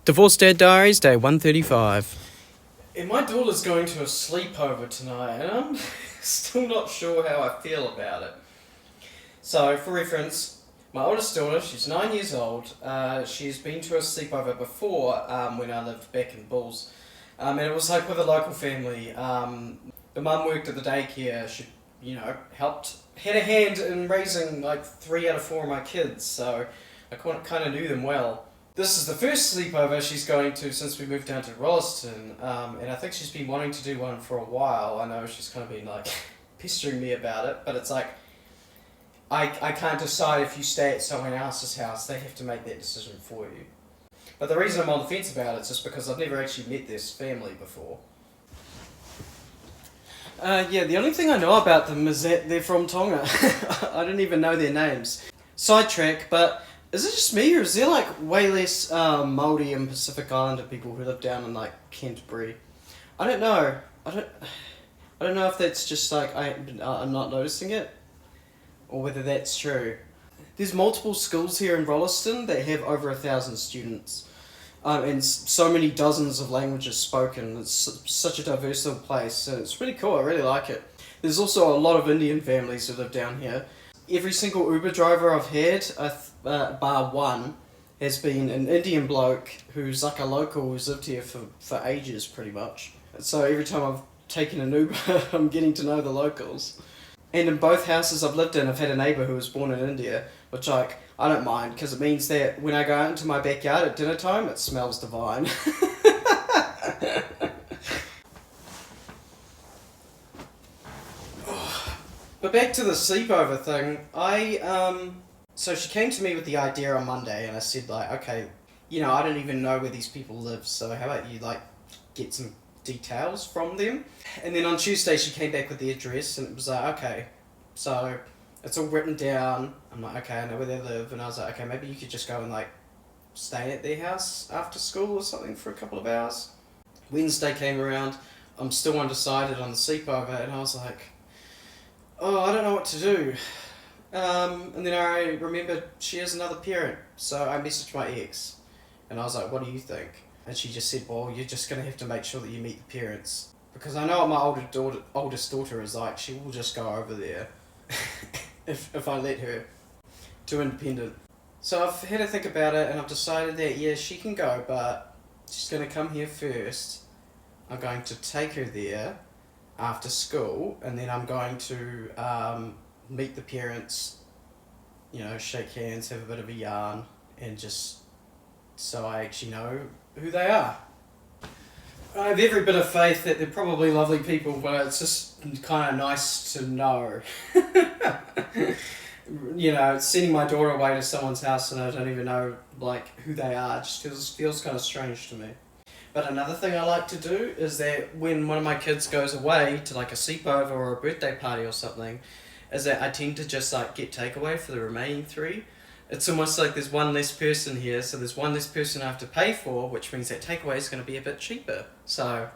Divorced Dad Diaries, day 135. And my daughter's going to a sleepover tonight, and I'm still not sure how I feel about it. So, for reference, my oldest daughter, she's 9 years old. She's been to a sleepover before when I lived back in Bulls. And it was like with a local family. The mum worked at the daycare. She, had a hand in raising like 3 out of 4 of my kids. So I kind of knew them well. This is the first sleepover she's going to since we moved down to Rolleston, and I think she's been wanting to do one for a while. I know she's kind of been like pestering me about it, but it's like I can't decide if you stay at someone else's house. They have to make that decision for you. But the reason I'm on the fence about it is just because I've never actually met this family before. The only thing I know about them is that they're from Tonga. I didn't even know their names. Sidetrack, but is it just me, or is there like way less Māori and Pacific Islander people who live down in like Canterbury? I don't know. I don't know if that's just like I'm not noticing it, or whether that's true. There's multiple schools here in Rolleston that have over 1,000 students, and so many dozens of languages spoken. It's such a diverse little place, so it's pretty cool. I really like it. There's also a lot of Indian families who live down here. Every single Uber driver I've had, bar one, has been an Indian bloke who's like a local who's lived here for ages, pretty much. So every time I've taken an Uber, I'm getting to know the locals. And in both houses I've lived in, I've had a neighbour who was born in India, which I don't mind, because it means that when I go out into my backyard at dinner time, it smells divine. But back to the sleepover thing, so she came to me with the idea on Monday, and I said like, okay, I don't even know where these people live, so how about you like get some details from them? And then on Tuesday she came back with the address, and it was like, okay, so it's all written down. I'm like, okay, I know where they live, and I was like, okay, maybe you could just go and like stay at their house after school or something for a couple of hours. Wednesday came around, I'm still undecided on the sleepover, and I was like, oh, I don't know what to do. And then I remembered she has another parent, so I messaged my ex, and I was like, what do you think? And she just said, well, you're just going to have to make sure that you meet the parents. Because I know what my oldest daughter is like. She will just go over there if I let her. Too independent. So I've had to think about it, and I've decided that, yeah, she can go, but she's going to come here first. I'm going to take her there after school, and then I'm going to meet the parents, shake hands, have a bit of a yarn, and just so I actually know who they are. I have every bit of faith that they're probably lovely people, but it's just kind of nice to know. Sending my daughter away to someone's house and I don't even know like who they are just feels kind of strange to me. But another thing I like to do is that when one of my kids goes away to like a sleepover or a birthday party or something, is that I tend to just like get takeaway for the remaining 3. It's almost like there's one less person here, so there's one less person I have to pay for, which means that takeaway is going to be a bit cheaper. So,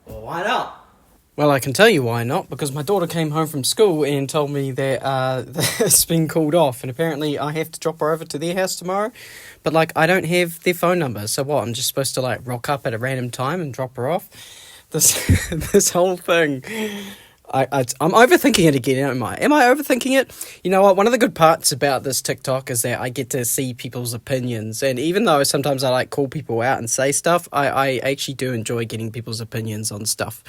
well, why not? Well, I can tell you why not, because my daughter came home from school and told me that it's been called off, and apparently I have to drop her over to their house tomorrow, but like I don't have their phone number, so what, I'm just supposed to like rock up at a random time and drop her off? This whole thing, I'm overthinking it again, am I? Am I overthinking it? You know what, one of the good parts about this TikTok is that I get to see people's opinions, and even though sometimes I like call people out and say stuff, I actually do enjoy getting people's opinions on stuff.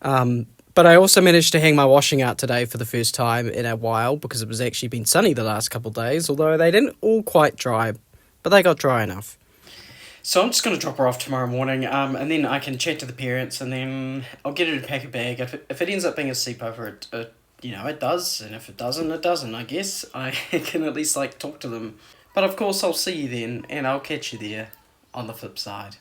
But I also managed to hang my washing out today for the first time in a while, because it was actually been sunny the last couple of days, although they didn't all quite dry, but they got dry enough. So I'm just going to drop her off tomorrow morning, and then I can chat to the parents, and then I'll get her to pack a bag. If it ends up being a sleepover, it does, and if it doesn't, it doesn't, I guess. I can at least, talk to them. But of course, I'll see you then, and I'll catch you there on the flip side.